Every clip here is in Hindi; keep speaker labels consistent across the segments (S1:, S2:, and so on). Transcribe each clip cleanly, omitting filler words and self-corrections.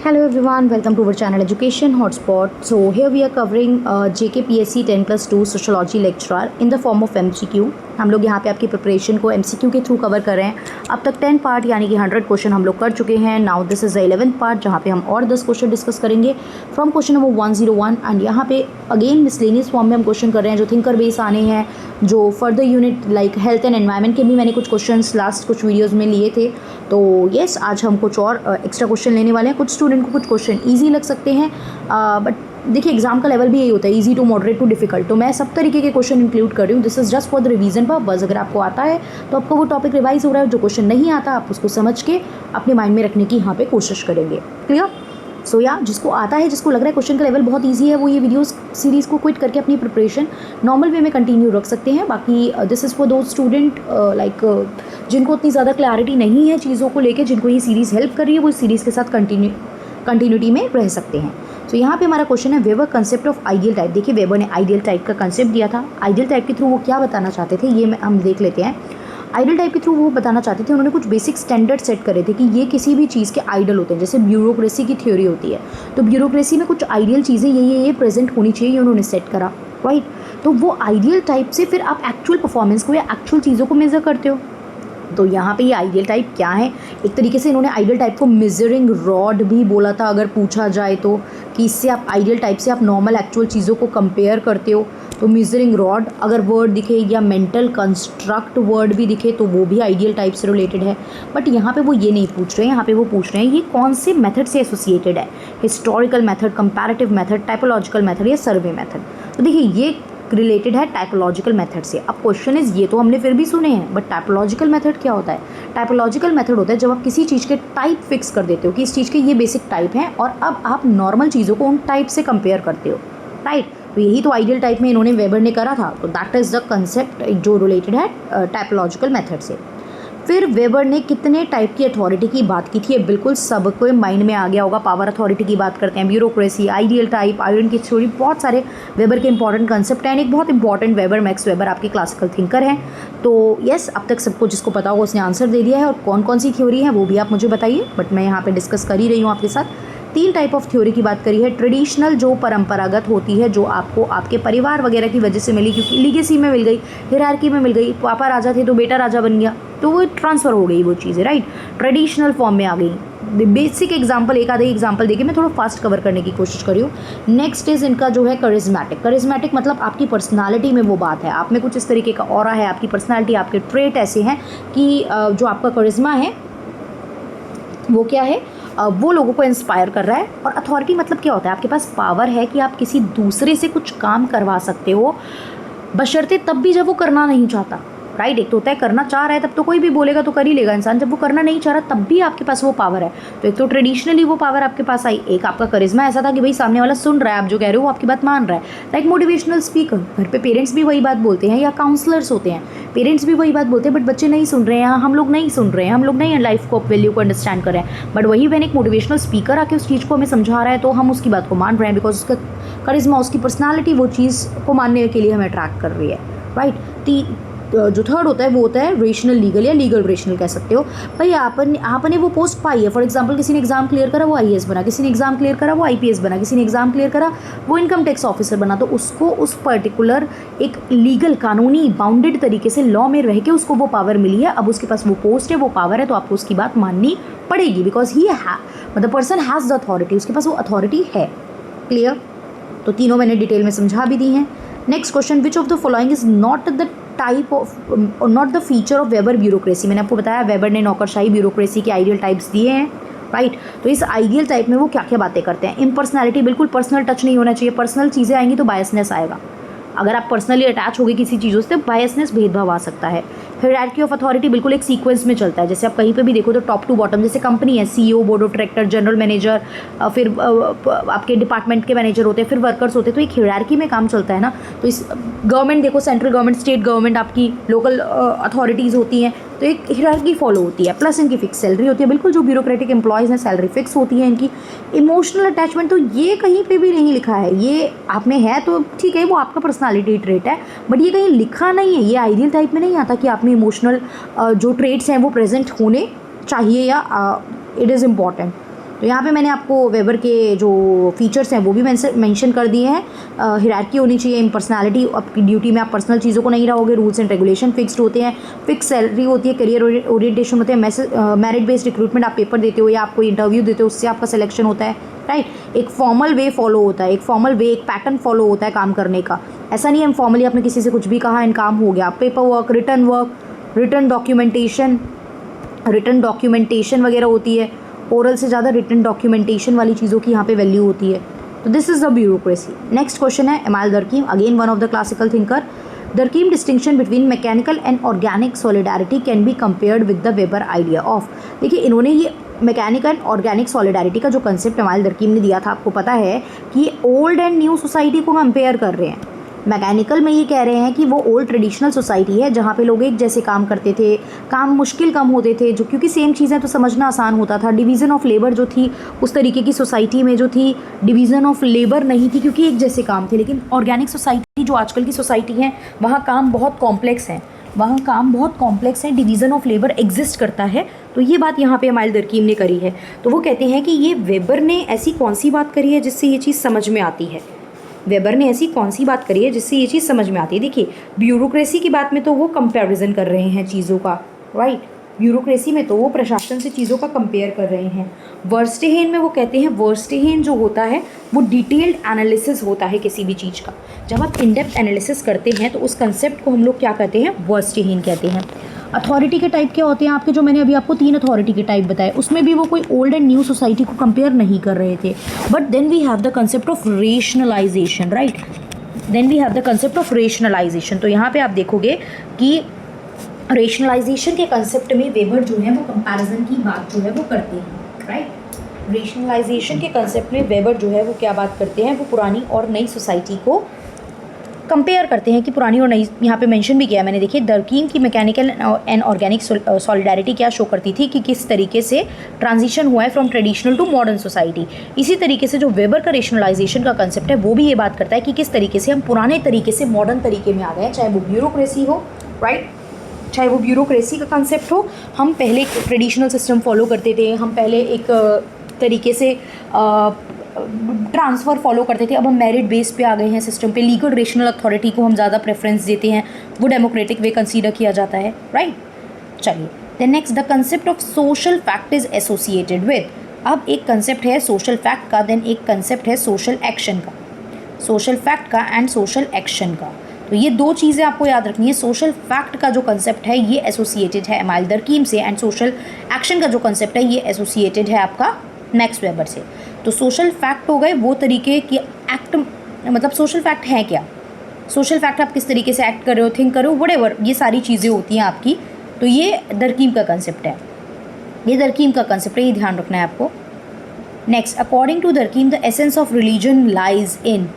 S1: Hello everyone, welcome to our channel Education Hotspot. So here we are covering JKPSC 10+2 Sociology lecture in the form of MCQ. हम लोग यहाँ पे आपकी प्रिपरेशन को MCQ के थ्रू कवर कर रहे हैं। अब तक 10 पार्ट यानी कि 100 क्वेश्चन हम लोग कर चुके हैं। Now this is the 11th part जहाँ पे हम और 10 क्वेश्चन डिस्कस करेंगे फ्रॉम क्वेश्चन नंबर 101 एंड यहाँ पे अगेन मिसलेनियस फॉर्म में हम क्वेश्चन कर रहे हैं जो थिंकर बेस आने हैं, जो further unit like health and environment के भी मैंने कुछ क्वेश्चंस लास्ट कुछ वीडियोज़ में लिए थे। तो येस, आज हम कुछ और एक्स्ट्रा क्वेश्चन लेने वाले हैं। कुछ स्टूडेंट को कुछ क्वेश्चन ईजी लग सकते हैं बट देखिए एग्जाम का लेवल भी यही होता है, easy to moderate to difficult. तो मैं सब तरीके के क्वेश्चन इंक्लूड कर रही हूँ। This is just for the revision purpose. अगर आपको आता है तो आपको वो टॉपिक रिवाइज हो रहा है, जो क्वेश्चन नहीं आता आप उसको समझ के अपने माइंड में रखने की यहाँ पे कोशिश करेंगे। क्लियर? सो या जिसको आता है, जिसको लग रहा है क्वेश्चन का लेवल बहुत ईजी है, वो ये वीडियो सीरीज़ को क्विट करके अपनी प्रिपरेशन नॉर्मल वे में कंटिन्यू रख सकते हैं। बाकी दिस इज़ फॉर दो स्टूडेंट लाइक जिनको उतनी ज़्यादा क्लैरिटी नहीं है चीज़ों को लेकर, जिनको ये सीरीज़ हेल्प कर रही है, वो इस सीरीज़ के साथ कंटिन्यूटी में रह सकते हैं। तो यहाँ पे हमारा क्वेश्चन है weber concept of ideal type. देखिए वेबर ने आइडियल टाइप का कंसेप्ट दिया था। आइडियल टाइप के थ्रू वो क्या बताना चाहते थे ये हम देख लेते हैं। आइडियल टाइप के थ्रू वो बताना चाहते थे, उन्होंने कुछ बेसिक स्टैंडर्ड सेट करे थे कि ये किसी भी चीज़ के आइडियल होते हैं। जैसे ब्यूरोक्रेसी की थ्योरी होती है, तो ब्यूरोक्रेसी में कुछ आइडियल चीज़ें ये प्रेजेंट होनी चाहिए, उन्होंने सेट करा, राइट। तो वो आइडियल टाइप से फिर आप एक्चुअल परफॉर्मेंस को या एक्चुअल चीज़ों को मेज़र करते हो। तो यहाँ पे ये आइडियल टाइप क्या है, एक तरीके से इन्होंने आइडियल टाइप को मेजरिंग रॉड भी बोला था अगर पूछा जाए तो, कि इससे आप आइडियल टाइप से आप नॉर्मल एक्चुअल चीज़ों को कंपेयर करते हो। तो मेजरिंग रॉड अगर वर्ड दिखे या मेंटल कंस्ट्रक्ट वर्ड भी दिखे तो वो भी आइडियल टाइप से रिलेटेड है। बट यहाँ पे वो ये नहीं पूछ रहे हैं, यहाँ पे वो पूछ रहे हैं ये कौन से मेथड से एसोसिएटेड है, historical method, comparative method, typological method या सर्वे मेथड। तो देखिए ये रिलेटेड है टाइपोलॉजिकल मेथड से। अब क्वेश्चन इज, ये तो हमने फिर भी सुने हैं, बट टाइपोलॉजिकल मेथड क्या होता है? टाइपोलॉजिकल मेथड होता है जब आप किसी चीज़ के टाइप फिक्स कर देते हो कि इस चीज़ के ये बेसिक टाइप हैं और अब आप नॉर्मल चीज़ों को उन टाइप से कंपेयर करते हो, राइट। तो यही तो आइडियल टाइप में इन्होंने वेबर ने करा था। तो दैट इज़ द कंसेप्ट जो रिलेटेड है टाइपोलॉजिकल मेथड से। फिर वेबर ने कितने टाइप की अथॉरिटी की बात की थी, ये बिल्कुल सबको माइंड में आ गया होगा। पावर अथॉरिटी की बात करते हैं, ब्यूरोक्रेसी, आइडियल टाइप, आयरन की थ्योरी, बहुत सारे वेबर के इंपॉर्टेंट कंसेप्ट हैं। एक बहुत इंपॉर्टेंट वेबर, मैक्स वेबर आपके क्लासिकल थिंकर हैं। तो यस, अब तक सबको जिसको पता होगा उसने आंसर दे दिया है। और कौन कौन सी थ्योरी है वो भी आप मुझे बताइए, बट मैं यहाँ पर डिस्कस कर ही रही हूँ आपके साथ। 3 टाइप ऑफ थ्योरी की बात करी है। ट्रेडिशनल जो परंपरागत होती है, जो आपको आपके परिवार वगैरह की वजह से मिली, क्योंकि लीगेसी में मिल गई, हियरार्की में मिल गई, पापा राजा थे तो बेटा राजा बन गया, तो वो ट्रांसफ़र हो गई वो चीज़ें, राइट, ट्रेडिशनल फॉर्म में आ गई। बेसिक एग्जाम्पल, एक आधे एग्जाम्पल देके मैं थोड़ा फास्ट कवर करने की कोशिश कर रही हूँ। नेक्स्ट इज़ इनका जो है करिज्मेटिक। करिज्मेटिक मतलब आपकी पर्सनालिटी में वो बात है, आप में कुछ इस तरीके का ऑरा है, आपकी पर्सनालिटी, आपके ट्रेट ऐसे हैं कि जो आपका करिज्मा है वो क्या है, वो लोगों को इंस्पायर कर रहा है। और अथॉरिटी मतलब क्या होता है, आपके पास पावर है कि आप किसी दूसरे से कुछ काम करवा सकते हो, बशर्ते तब भी जब वो करना नहीं चाहता, राइट। एक तो होता है करना चाह रहा है तब तो कोई भी बोलेगा तो कर ही लेगा इंसान, जब वो करना नहीं चाह रहा तब भी आपके पास वो पावर है। तो एक तो ट्रेडिशनली वो पावर आपके पास आई, एक आपका करिश्मा ऐसा था कि भाई सामने वाला सुन रहा है, आप जो कह रहे हो वो आपकी बात मान रहा है, लाइक मोटिवेशनल स्पीकर। घर पे पेरेंट्स भी वही बात बोलते हैं, या काउंसलर्स होते हैं, पेरेंट्स भी वही बात बोलते हैं बट बच्चे नहीं सुन रहे हैं, हम लोग नहीं सुन रहे हैं, हम लोग नहीं लाइफ को वैल्यू को अंडरस्टैंड कर रहे हैं। बट वही वैन एक मोटिवेशनल स्पीकर आके उस चीज़ को हमें समझा रहा है तो हम उसकी बात को मान रहे हैं, बिकॉज उसका करिश्मा, उसकी पर्सनैलिटी वो चीज़ को मानने के लिए हमें अट्रैक्ट कर रही है, राइट। जो थर्ड होता है वो होता है रेशनल लीगल, या लीगल रेशनल कह सकते हो। भाई आपने वो पोस्ट पाई है, फॉर एग्जांपल किसी ने एग्जाम क्लियर करा वो आईएएस बना, किसी ने एग्जाम क्लियर करा वो आईपीएस बना, किसी ने एग्जाम क्लियर करा वो इनकम टैक्स ऑफिसर बना। तो उसको उस पर्टिकुलर एक लीगल, कानूनी बाउंडेड तरीके से लॉ में रह के उसको वो पावर मिली है। अब उसके पास वो पोस्ट है, वो पावर है, तो आपको उसकी बात माननी पड़ेगी, बिकॉज ही मतलब पर्सन हैज़ द अथॉरिटी, उसके पास वो अथॉरिटी है। क्लियर? तो तीनों मैंने डिटेल में समझा भी दी हैं। Next question, which of the following is not the type of not the feature of weber bureaucracy. मैंने आपको बताया वेबर ने नौकरशाही ब्यूरोक्रेसी के आइडियल टाइप्स दिए हैं, राइट। तो इस आइडियल टाइप में वो क्या क्या बातें करते हैं? इम्पर्सनैलिटी, बिल्कुल पर्सनल टच नहीं होना चाहिए, पर्सनल चीज़ें आएंगी तो बायसनेस आएगा। अगर आप पर्सनली अटैच हो गए किसी चीज़ों से तो बायसनेस, भेदभाव आ सकता है। हायरार्की ऑफ अथॉरिटी बिल्कुल एक सीक्वेंस में चलता है, जैसे आप कहीं पे भी देखो तो टॉप टू बॉटम, जैसे कंपनी है, CEO, board of director, general manager, फिर आपके डिपार्टमेंट के मैनेजर होते हैं, फिर वर्कर्स होते हैं, तो एक हायरार्की में काम चलता है ना। तो इस गवर्नमेंट देखो, सेंट्रल गवर्नमेंट, स्टेट गवर्नमेंट, आपकी लोकल अथॉरिटीज़ होती हैं, तो एक हायरार्की फॉलो होती है, प्लस इनकी फिक्स सैलरी होती है। बिल्कुल जो ब्यूरोक्रेटिक एम्प्लॉयज़ हैं सैलरी फिक्स होती है इनकी। इमोशनल अटैचमेंट तो ये कहीं पे भी नहीं लिखा है, ये आप में है तो ठीक है, वो आपका पर्सनालिटी ट्रेट है, बट ये कहीं लिखा नहीं है, ये आइडियल टाइप में नहीं आता कि आप में इमोशनल जो ट्रेट्स हैं वो प्रेजेंट होने चाहिए या इट इज़ इम्पॉर्टेंट। तो यहाँ पे मैंने आपको वेबर के जो फीचर्स हैं वो भी मेंशन कर दिए हैं। हायरार्की होनी चाहिए, इम्पर्सनैलिटी, आपकी ड्यूटी में आप पर्सनल चीज़ों को नहीं रहोगे, रूल्स एंड रेगुलेशन फिक्स्ड होते हैं, फिक्स सैलरी होती है, करियर ओरिएंटेशन होते हैं, मेरिट बेस्ड रिक्रूटमेंट, आप पेपर देते हो या आप कोई इंटरव्यू देते हो उससे आपका सिलेक्शन होता है, राइट। एक फॉर्मल वे फॉलो होता है, एक फॉर्मल वे, एक पैटर्न फॉलो होता है काम करने का। ऐसा नहीं है इनफॉर्मली आपने किसी से कुछ भी कहा एंड काम हो गया। पेपर वर्क, रिटर्न डॉक्यूमेंटेशन वगैरह होती है। ओरल से ज़्यादा रिटर्न डॉक्यूमेंटेशन वाली चीज़ों की यहाँ पे वैल्यू होती है। तो this is the bureaucracy. Next question है Emile Durkheim, again one of the classical thinker. Durkheim distinction between mechanical and organic solidarity can be compared with the Weber idea of. देखिए इन्होंने ये मैकेनिकल एंड ऑर्गेनिक सॉलिडारिटी का जो कंसेप्ट एमाइल दरकीम ने दिया था, आपको पता है कि ओल्ड एंड न्यू सोसाइटी को कंपेयर कर रहे हैं। मैकेनिकल में ये कह रहे हैं कि वो ओल्ड ट्रेडिशनल सोसाइटी है जहाँ पे लोग एक जैसे काम करते थे, काम मुश्किल कम होते थे, जो क्योंकि सेम चीज़ें तो समझना आसान होता था। डिवीज़न ऑफ लेबर जो थी उस तरीके की सोसाइटी में जो थी, डिवीज़न ऑफ लेबर नहीं थी क्योंकि एक जैसे काम थे। लेकिन ऑर्गेनिक सोसाइटी जो आजकल की सोसाइटी है वहाँ काम बहुत कॉम्प्लेक्स है, डिवीज़न ऑफ लेबर एग्जिस्ट करता है। तो ये बात यहाँ पे एमाइल दरकीम ने करी है। तो वो कहते हैं कि ये वेबर ने ऐसी कौन सी बात करी है जिससे ये चीज़ समझ में आती है। देखिए ब्यूरोक्रेसी की बात में तो वो कंपैरिजन कर रहे हैं चीज़ों का, राइट। ब्यूरोक्रेसी में तो वो प्रशासन से चीज़ों का कंपेयर कर रहे हैं। वर्स्टेहेन में वो कहते हैं, वर्स्टेहेन जो होता है वो डिटेल्ड एनालिसिस होता है किसी भी चीज़ का। जब आप इन डेप्थ एनालिसिस करते हैं तो उस कंसेप्ट को हम लोग क्या कहते हैं, वर्स्टेहेन कहते हैं। अथॉरिटी के टाइप क्या होते हैं आपके, जो मैंने अभी आपको 3 अथॉरिटी के टाइप बताए, उसमें भी वो कोई ओल्ड एंड न्यू सोसाइटी को कंपेयर नहीं कर रहे थे। But then we have the concept of rationalization, right. तो यहाँ पे आप देखोगे कि रेशनलाइजेशन के कंसेप्ट में वेबर जो है वो कंपैरिजन की बात जो है वो करते हैं, राइट। रेशनलाइजेशन के कंसेप्ट में वेबर जो है वो क्या बात करते हैं, वो पुरानी और नई सोसाइटी को कंपेयर करते हैं कि पुरानी और नई। यहाँ पे मेंशन भी किया मैंने, देखिए दरकीम की मैकेनिकल एंड ऑर्गेनिक सॉलिडारिटी क्या शो करती थी कि किस तरीके से ट्रांजिशन हुआ है from traditional to modern society. इसी तरीके से जो वेबर का रेशनलाइजेशन का कंसेप्ट है वो भी ये बात करता है कि किस तरीके से हम पुराने तरीके से मॉडर्न तरीके में आ गए हैं, चाहे वो ब्यूरोक्रेसी हो, राइट, चाहे वो ब्यूरोक्रेसी का कंसेप्ट हो। हम पहले ट्रेडिशनल सिस्टम फॉलो करते थे, हम पहले एक तरीके से ट्रांसफ़र फॉलो करते थे, अब हम मेरिट बेस पे आ गए हैं सिस्टम पे। लीगल रेशनल अथॉरिटी को हम ज़्यादा प्रेफरेंस देते हैं, वो डेमोक्रेटिक वे कंसीडर किया जाता है, राइट। चलिए then next, the concept of social fact is associated with. अब एक कंसेप्ट है सोशल फैक्ट का, देन एक कंसेप्ट है सोशल एक्शन का, सोशल फैक्ट का एंड सोशल एक्शन का। तो ये 2 चीज़ें आपको याद रखनी है। सोशल फैक्ट का जो कंसेप्ट है ये एसोसिएटेड है एमाइल दरकीम से, एंड सोशल एक्शन का जो कंसेप्ट है ये एसोसिएटेड है आपका मैक्स वेबर से। तो सोशल फैक्ट हो गए वो तरीके कि एक्ट, मतलब सोशल फैक्ट है क्या, सोशल फैक्ट आप किस तरीके से एक्ट कर रहे हो, थिंक कर रहे हो, व्हाटएवर, ये सारी चीज़ें होती हैं आपकी। तो ये दरकीम का कंसेप्ट है, ये ध्यान रखना है आपको। Next, according to Durkheim the essence of religion lies in.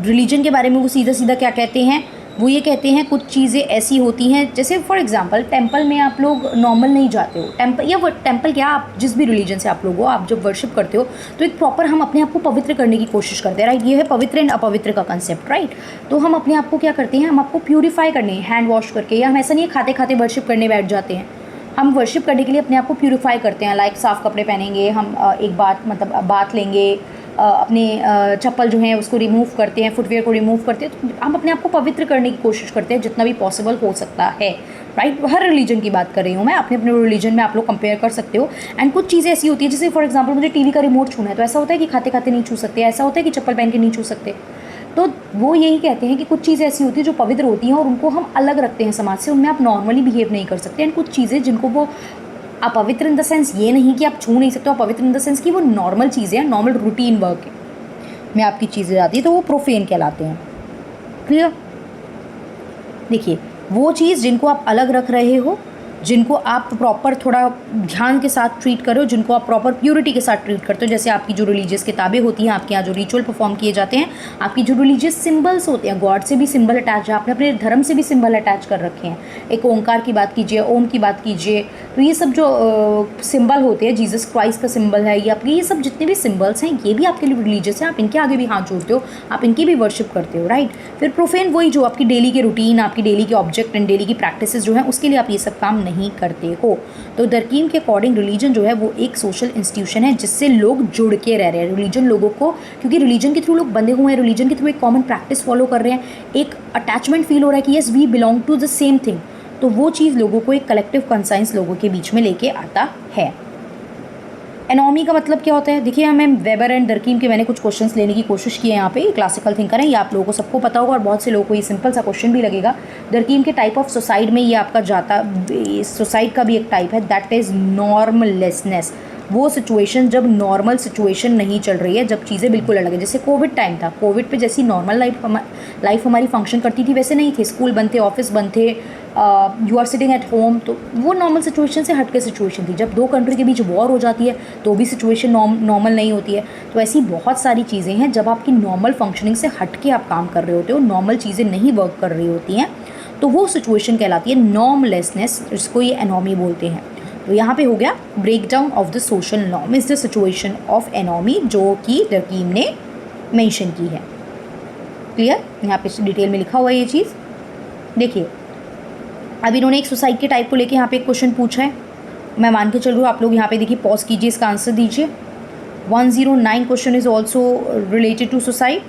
S1: Religion के बारे में वो सीधा सीधा क्या कहते हैं, वो ये कहते हैं कुछ चीज़ें ऐसी होती हैं, जैसे फॉर एग्जांपल टेंपल में आप लोग नॉर्मल नहीं जाते हो, टेंपल क्या, आप जिस भी रिलीजन से आप लोग हो, आप जब वर्शिप करते हो तो एक प्रॉपर हम अपने आप को पवित्र करने की कोशिश करते हैं, राइट। ये है पवित्र एंड अपवित्र का कंसेप्ट, राइट। तो हम अपने आप को क्या करते हैं, हम आपको प्यूरीफाई करने, हैंड वॉश करके, या हम ऐसा नहीं है खाते खाते वर्शिप करने बैठ जाते हैं। हम वर्शिप करने के लिए अपने आप को प्यूरीफाई करते हैं, लाइक साफ़ कपड़े पहनेंगे हम, एक बात लेंगे, अपने चप्पल जो है उसको रिमूव करते हैं, फुटवेयर को रिमूव करते हैं। तो हम अपने आप को पवित्र करने की कोशिश करते हैं जितना भी पॉसिबल हो सकता है, राइट। हर रिलीजन की बात कर रही हूँ मैं, अपने रिलीजन में आप लोग कंपेयर कर सकते हो। एंड कुछ चीज़ें ऐसी होती है, जैसे फॉर एग्जांपल मुझे टीवी का रिमोट छूना है, तो ऐसा होता है कि खाते खाते नहीं छू सकते, ऐसा होता है कि चप्पल पहन के नहीं छू सकते। तो वो यही कहते हैं कि कुछ चीज़ें ऐसी होती हैं जो पवित्र होती हैं और उनको हम अलग रखते हैं समाज से, उनमें आप नॉर्मली बिहेव नहीं कर सकते। एंड कुछ चीज़ें जिनको वो अपवित्र इन द सेंस ये नहीं कि आप छू नहीं सकते हो, अपवित्र इन द सेंस कि वो नॉर्मल चीज़ें हैं, नॉर्मल रूटीन वर्क है में आपकी चीज़ें आती है, तो वो प्रोफेन कहलाते हैं। क्लियर। देखिए वो चीज़ जिनको आप अलग रख रहे हो, जिनको आप प्रॉपर थोड़ा ध्यान के साथ ट्रीट करो, जिनको आप प्रॉपर प्योरिटी के साथ ट्रीट करते हो, जैसे आपकी जो रिलीजियस किताबें होती हैं, आपके यहाँ जो रिचुअल परफॉर्म किए जाते हैं, आपकी जो रिलीजियस सिंबल्स होते हैं, गॉड से भी सिंबल अटैच है, आपने अपने धर्म से भी सिंबल अटैच कर रखे हैं। एक ओंकार की बात कीजिए, ओम की बात कीजिए, तो ये सब जो सिंबल होते हैं, जीसस क्राइस्ट का सिंबल है, ये आपके ये सब जितने भी सिंबल्स हैं ये भी आपके लिए रिलीजियस हैं, आप इनके आगे भी हाथ जोड़ते हो, आप इनकी भी वर्शिप करते हो, राइट। फिर प्रोफेन वही जो आपकी डेली के रूटीन, आपकी डेली के ऑब्जेक्ट एंड डेली की प्रैक्टिसेस जो हैं उसके लिए आप ये सब काम नहीं करते हो। तो दरकीम के अकॉर्डिंग रिलीजन जो है वो एक सोशल इंस्टीट्यूशन है जिससे लोग जुड़ के रह रहे हैं। रिलीजन लोगों को, क्योंकि रिलीजन के थ्रू लोग बंधे हुए हैं, रिलीजन के थ्रू एक कॉमन प्रैक्टिस फॉलो कर रहे हैं, एक अटैचमेंट फील हो रहा है कि yes we belong to the same thing, तो वो चीज़ लोगों को एक कलेक्टिव कंसाइंस लोगों के बीच में लेके आता है। एनॉमी का मतलब क्या होता है? देखिए, हमें वेबर एंड दरकीम के मैंने कुछ क्वेश्चंस लेने की कोशिश की है यहाँ पे। क्लासिकल थिंकर है, ये आप लोगों को सबको पता होगा और बहुत से लोगों को ये सिंपल सा क्वेश्चन भी लगेगा। दरकीम के टाइप ऑफ सुसाइड में ये आपका जाता, सुसाइड का भी एक टाइप है, दैट इज़ नॉर्मललेसनेस। वो सिचुएशन जब नॉर्मल सिचुएशन नहीं चल रही है, जब चीज़ें बिल्कुल अलग है। जैसे कोविड टाइम था, कोविड पे जैसी नॉर्मल लाइफ हमारी फंक्शन करती थी वैसे नहीं थे, स्कूल बंद थे, ऑफिस बंद थे, you are sitting at home, तो वो नॉर्मल सिचुएशन से हट के सिचुएशन थी। जब दो कंट्री के बीच वॉर हो जाती है तो भी सिचुएशन नॉर्मल नहीं होती है। तो ऐसी बहुत सारी चीज़ें हैं जब आपकी नॉर्मल फंक्शनिंग से हट के आप काम कर रहे होते हो, नॉर्मल चीज़ें नहीं वर्क कर रही होती हैं, तो वो सिचुएशन कहलाती है नॉर्मलेसनेस, जिसको ये एनॉमी बोलते हैं। तो यहाँ पे हो गया break down of the social norm is the situation of anomie, जो कि दरकीम ने मेंशन की है। क्लियर? यहाँ पे डिटेल में लिखा हुआ है ये चीज़। देखिए, अब इन्होंने एक सुसाइड के टाइप को लेके यहाँ पे एक क्वेश्चन पूछा है, मैं मान के चल रही हूँ। आप लोग यहाँ पे देखिए, पॉज कीजिए, इसका आंसर दीजिए। 109 question is also related to suicide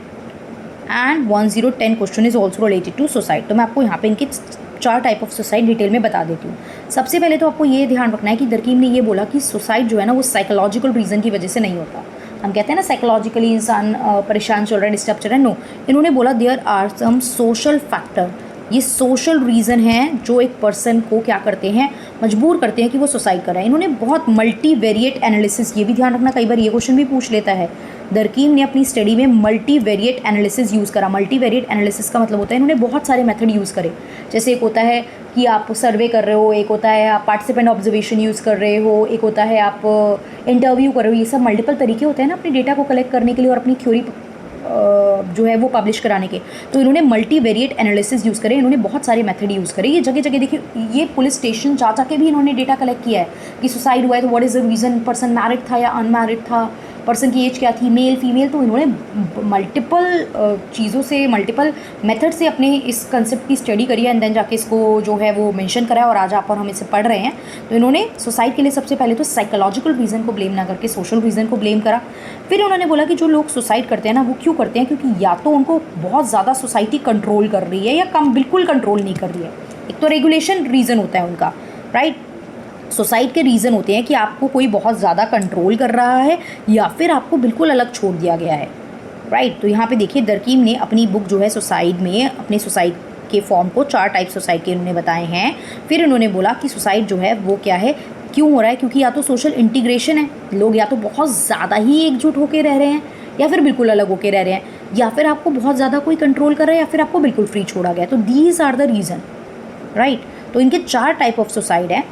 S1: and 1010 question is also related to suicide. तो मैं आपको यहाँ पे इनके 4 टाइप ऑफ सुसाइड डिटेल में बता देती हूँ। सबसे पहले तो आपको ये ध्यान रखना है कि दरकीम ने ये बोला कि सुसाइड जो है ना वो साइकोलॉजिकल रीज़न की वजह से नहीं होता। हम कहते हैं ना साइकोलॉजिकली इंसान परेशान चल रहा है, डिस्टर्ब चल रहा है, नो, इन्होंने बोला there are some social factor. ये सोशल रीज़न हैं जो एक पर्सन को क्या करते हैं, मजबूर करते हैं कि वो सुसाइड कराए। इन्होंने बहुत मल्टीवेरिएट एनालिसिस, ये भी ध्यान रखना, कई बार ये क्वेश्चन भी पूछ लेता है। दरकीम ने अपनी स्टडी में मल्टीवेरिएट एनालिसिस यूज़ करा। मल्टीवेरिएट एनालिसिस का मतलब होता है इन्होंने बहुत सारे मेथड यूज़ करे। जैसे एक होता है कि आप सर्वे कर रहे हो, एक होता है आप पार्टिसिपेंट ऑब्जर्वेशन यूज़ कर रहे हो, एक होता है आप इंटरव्यू कर रहे हो। ये सब मल्टीपल तरीके होते हैं ना अपने डेटा को कलेक्ट करने के लिए और अपनी थ्योरी जो है वो पब्लिश कराने के। तो इन्होंने मल्टीवेरिएट एनालिसिस यूज़ करे, इन्होंने बहुत सारे मेथड यूज़ करे। ये जगह जगह देखिए, ये पुलिस स्टेशन जा के भी इन्होंने डेटा कलेक्ट किया है कि सुसाइड हुआ है तो what is the reason, person married था या अनमैरिड था, पर्सन की एज क्या थी, मेल फीमेल। तो इन्होंने मल्टीपल चीज़ों से, मल्टीपल मेथड से अपने इस कंसेप्ट की स्टडी करी है एंड देन जाके इसको जो है वो मेंशन करा है और आज आप और हम इसे पढ़ रहे हैं। तो इन्होंने सुसाइड के लिए सबसे पहले तो साइकोलॉजिकल रीज़न को ब्लेम ना करके सोशल रीज़न को ब्लेम करा। फिर उन्होंने बोला कि जो लोग सुसाइड करते हैं ना वो क्यों करते हैं, क्योंकि या तो उनको बहुत ज़्यादा सोसाइटी कंट्रोल कर रही है या कम बिल्कुल कंट्रोल नहीं कर रही है। एक तो रेगुलेशन रीज़न होता है उनका, राइट। सुसाइड के रीज़न होते हैं कि आपको कोई बहुत ज़्यादा कंट्रोल कर रहा है या फिर आपको बिल्कुल अलग छोड़ दिया गया है, राइट। तो यहाँ पे देखिए, दरकीम ने अपनी बुक जो है सुसाइड में अपने सुसाइड के फॉर्म को 4 टाइप सुसाइड के उन्होंने बताए हैं। फिर उन्होंने बोला कि सुसाइड जो है वो क्या है, क्यों हो रहा है, क्योंकि या तो सोशल इंटीग्रेशन है, लोग या तो बहुत ज़्यादा ही एकजुट होकर रह रहे हैं या फिर बिल्कुल अलग होकर रह रहे हैं, या फिर आपको बहुत ज़्यादा कोई कंट्रोल कर रहा है या फिर आपको बिल्कुल फ्री छोड़ा गया। तो these are the reason, right. तो इनके 4 टाइप ऑफ सुसाइड है।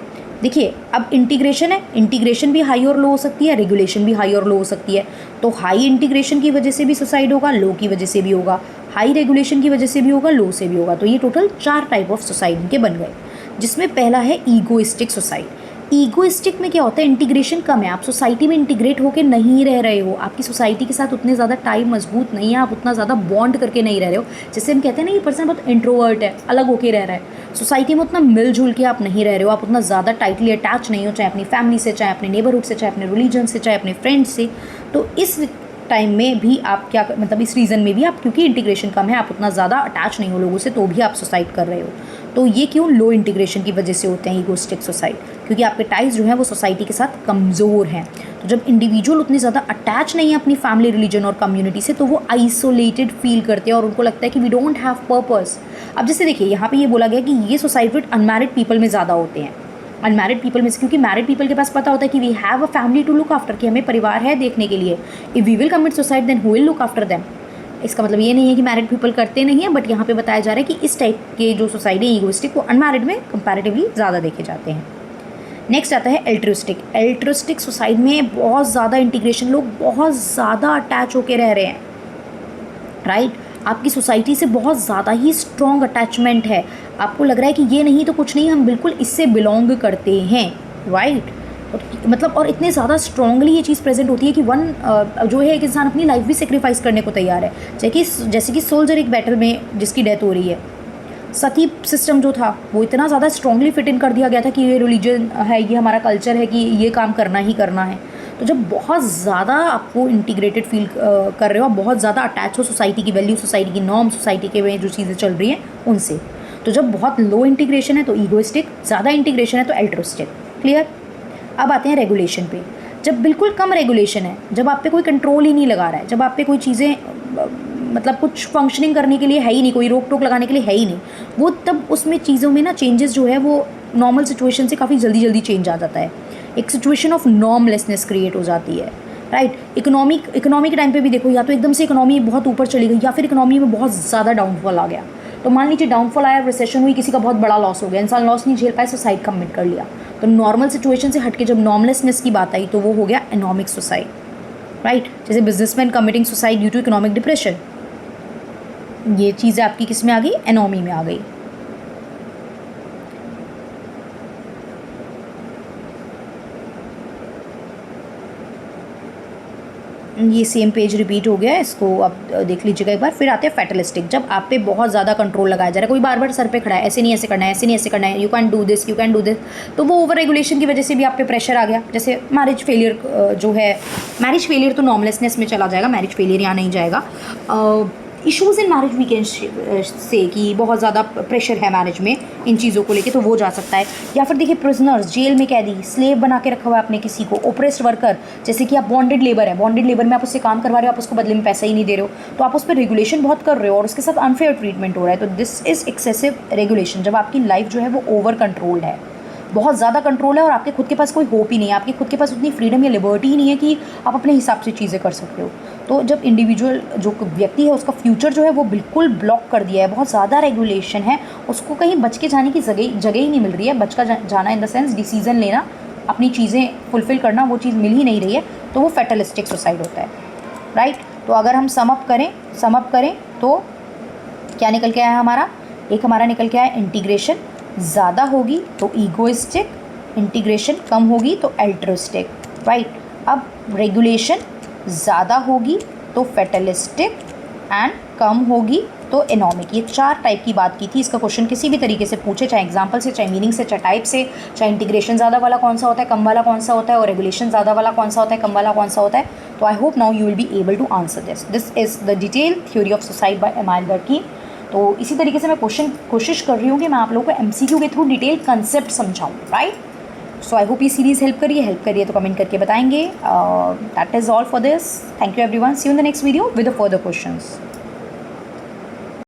S1: देखिए, अब इंटीग्रेशन है, इंटीग्रेशन भी हाई और लो हो सकती है, रेगुलेशन भी हाई और लो हो सकती है। तो हाई इंटीग्रेशन की वजह से भी सुसाइड होगा, लो की वजह से भी होगा, हाई रेगुलेशन की वजह से भी होगा, लो से भी होगा। तो ये टोटल 4 टाइप ऑफ सुसाइड इनके बन गए, जिसमें पहला है ईगोइस्टिक सुसाइड। ईगोइस्टिक में क्या होता है, इंटीग्रेशन कम है, आप सोसाइटी में इंटीग्रेट होकर नहीं रह रहे हो, आपकी सोसाइटी के साथ उतने ज़्यादा टाई मजबूत नहीं है, आप उतना ज़्यादा बॉन्ड करके नहीं रह रहे हो। जैसे हम कहते हैं ना, ये पर्सन बहुत इंट्रोवर्ट है, अलग होकर रह रहा है, सोसाइटी में उतना मिलजुल के आप नहीं रह रहे हो, आप उतना ज़्यादा टाइटली अटैच नहीं हो, चाहे अपनी फैमिली से, चाहे अपने नेबरहुड से, चाहे अपने रिलीजन से, चाहे अपने फ्रेंड्स से। तो इस टाइम में भी आप क्या, मतलब इस रीज़न में भी आप, क्योंकि इंटीग्रेशन कम है, आप उतना ज़्यादा अटैच नहीं हो लोगों से, तो भी आप सुसाइड कर रहे हो। तो ये क्यों, लो इंटीग्रेशन की वजह से होते हैं ईगोइस्टिक सुसाइड, क्योंकि आपके टाइज जो हैं वो सोसाइटी के साथ कमज़ोर हैं। तो जब इंडिविजुअल उतने ज़्यादा अटैच नहीं है अपनी फैमिली, रिलीजन और कम्युनिटी से, तो वो आइसोलेटेड फील करते हैं और उनको लगता है कि वी डोंट हैव पर्पस। अब जैसे देखिए, यहाँ पे ये बोला गया कि ये सुसाइड रेट अनमैरिड पीपल में ज़्यादा होते हैं, अनमैरिड पीपल में से, क्योंकि मैरिड पीपल के पास पता होता है कि we have a family to look after, कि हमें परिवार है देखने के लिए। If we will commit suicide then who will look after them. इसका मतलब ये नहीं है कि मैरिड पीपल करते नहीं हैं, बट यहाँ पे बताया जा रहा है कि इस टाइप के जो सुसाइड है ईगोइस्टिक, वो अनमैरिड में कंपैरेटिवली ज़्यादा देखे जाते हैं। नेक्स्ट आता है एल्ट्रिस्टिक। एल्ट्रिस्टिक सुसाइड में बहुत ज़्यादा इंटीग्रेशन, लोग बहुत ज़्यादा अटैच होकर रह रहे हैं, राइट। आपकी सोसाइटी से बहुत ज़्यादा ही स्ट्रॉन्ग अटैचमेंट है, आपको लग रहा है कि ये नहीं तो कुछ नहीं, हम बिल्कुल इससे बिलोंग करते हैं, राइट। मतलब और इतने ज़्यादा स्ट्रॉन्गली ये चीज़ प्रेजेंट होती है कि जो है एक इंसान अपनी लाइफ भी सेक्रीफाइस करने को तैयार है। जैसे कि सोल्जर एक बैटल में जिसकी डेथ हो रही है, सती सिस्टम जो था वो इतना ज़्यादा स्ट्रांगली फिट इन कर दिया गया था कि ये रिलीजन है, ये हमारा कल्चर है कि ये काम करना ही करना है। तो जब बहुत ज़्यादा आपको इंटीग्रेटेड फील कर रहे हो, आप बहुत ज़्यादा अटैच हो सोसाइटी की वैल्यू, सोसाइटी की नॉर्म, सोसाइटी के में जो चीज़ें चल रही हैं उनसे, तो जब बहुत लो इंटीग्रेशन है तो ईगोइस्टिक, ज़्यादा इंटीग्रेशन है तो एल्ट्रोस्टिक। क्लियर। अब आते हैं रेगुलेशन पे। जब बिल्कुल कम रेगुलेशन है, जब आप पे कोई कंट्रोल ही नहीं लगा रहा है, जब आप पे कोई चीज़ें मतलब कुछ फंक्शनिंग करने के लिए है ही नहीं, कोई रोक टोक लगाने के लिए है ही नहीं, वो तब उसमें चीज़ों में ना चेंजेस जो है वो नॉर्मल सिचुएशन से काफ़ी जल्दी जल्दी चेंज आ जाता है। एक सिचुएशन ऑफ नॉर्मलेसनेस क्रिएट हो जाती है, राइट। इकोनॉमी के टाइम पे भी देखो, या तो एकदम से इकोनॉमी बहुत ऊपर चली गई या फिर इकोनॉमी में बहुत ज़्यादा डाउनफॉल आ गया। तो मान लीजिए डाउनफॉल आया, रिसेशन हुई, किसी का बहुत बड़ा लॉस हो गया, इंसान लॉस नहीं झेल पाए, सुसाइड कमिट कर लिया। तो नॉर्मल सिचुएशन से हटके जब नॉर्मलेसनेस की बात आई तो वो हो गया एनॉमिक सुसाइड, राइट। जैसे businessman committing suicide due to economic depression, ये चीज़ें आपकी किस में आ गई, एनॉमी में आ गई। ये सेम पेज रिपीट हो गया है, इसको आप देख लीजिएगा एक बार। फिर आते हैं फैटलिस्टिक, जब आप पे बहुत ज़्यादा कंट्रोल लगाया जा रहा है, कोई बार बार सर पे खड़ा है, ऐसे नहीं ऐसे करना है, ऐसे नहीं ऐसे करना है, you can do this, you can do this, तो वो ओवर रेगुलेशन की वजह से भी आप पे प्रेशर आ गया। जैसे मैरिज फेलियर जो है, मैरिज फेलियर तो नॉर्मलेसनेस में चला जाएगा, मैरिज फेलियर यहाँ नहीं जाएगा। इशूज़ इन मैरिज वीकेंड से कि बहुत ज़्यादा प्रेशर है मैरिज में इन चीज़ों को लेके, तो वो जा सकता है। या फिर देखिए प्रिजनर्स, जेल में कैदी, स्लेव बना के रखा हुआ है आपने किसी को, ओप्रेस्ड वर्कर, जैसे कि आप बॉन्डेड लेबर है, बॉन्डेड लेबर में आप उससे काम करवा रहे हो, आप उसको बदले में पैसा ही नहीं दे रहे हो, तो आप उस पर रेगुलेशन बहुत कर रहे हो और उसके साथ अनफेयर ट्रीटमेंट हो रहा है। तो दिस इज़ एक्सेसिव रेगुलेशन, जब आपकी लाइफ जो है वो ओवर कंट्रोल्ड है, बहुत ज़्यादा कंट्रोल है और आपके खुद के पास कोई होप ही नहीं है, आपके खुद के पास उतनी फ्रीडम या लिबर्टी ही नहीं है कि आप अपने हिसाब से चीज़ें कर सकते हो। तो जब इंडिविजुअल जो व्यक्ति है उसका फ्यूचर जो है वो बिल्कुल ब्लॉक कर दिया है, बहुत ज़्यादा रेगुलेशन है, उसको कहीं बच के जाने की जगह ही नहीं मिल रही है, बच का जाना इन द सेंस डिसीज़न लेना, अपनी चीज़ें फुलफ़िल करना, वो चीज़ मिल ही नहीं रही है, तो वो फैटलिस्टिक सुसाइड होता है, राइट। तो अगर हम सम अप करें तो क्या निकल के आया हमारा, एक हमारा निकल के आया इंटीग्रेशन ज़्यादा होगी तो ईगोइस्टिक, इंटीग्रेशन कम होगी तो एल्ट्रोस्टिक, राइट। अब रेगुलेशन ज़्यादा होगी तो फैटलिस्टिक एंड कम होगी तो एनॉमिक। ये 4 टाइप की बात की थी। इसका क्वेश्चन किसी भी तरीके से पूछे, चाहे एग्जांपल से, चाहे मीनिंग से, चाहे टाइप से, चाहे इंटीग्रेशन ज़्यादा वाला कौन सा होता है, कम वाला कौन सा होता है, और रेगुलेशन ज़्यादा वाला कौन सा होता है, कम वाला कौन सा होता है, तो I hope now you will be able to answer this. This is the detail theory of suicide by Emile Durkheim. तो इसी तरीके से मैं कोशिश कर रही हूँ कि मैं आप लोगों को MCQ के थ्रू डिटेल कंसेप्ट समझाऊँ, राइट। सो आई होप ये सीरीज़ हेल्प करिए तो कमेंट करके बताएंगे। That is all for this. Thank you everyone, see you in the next video with the further questions.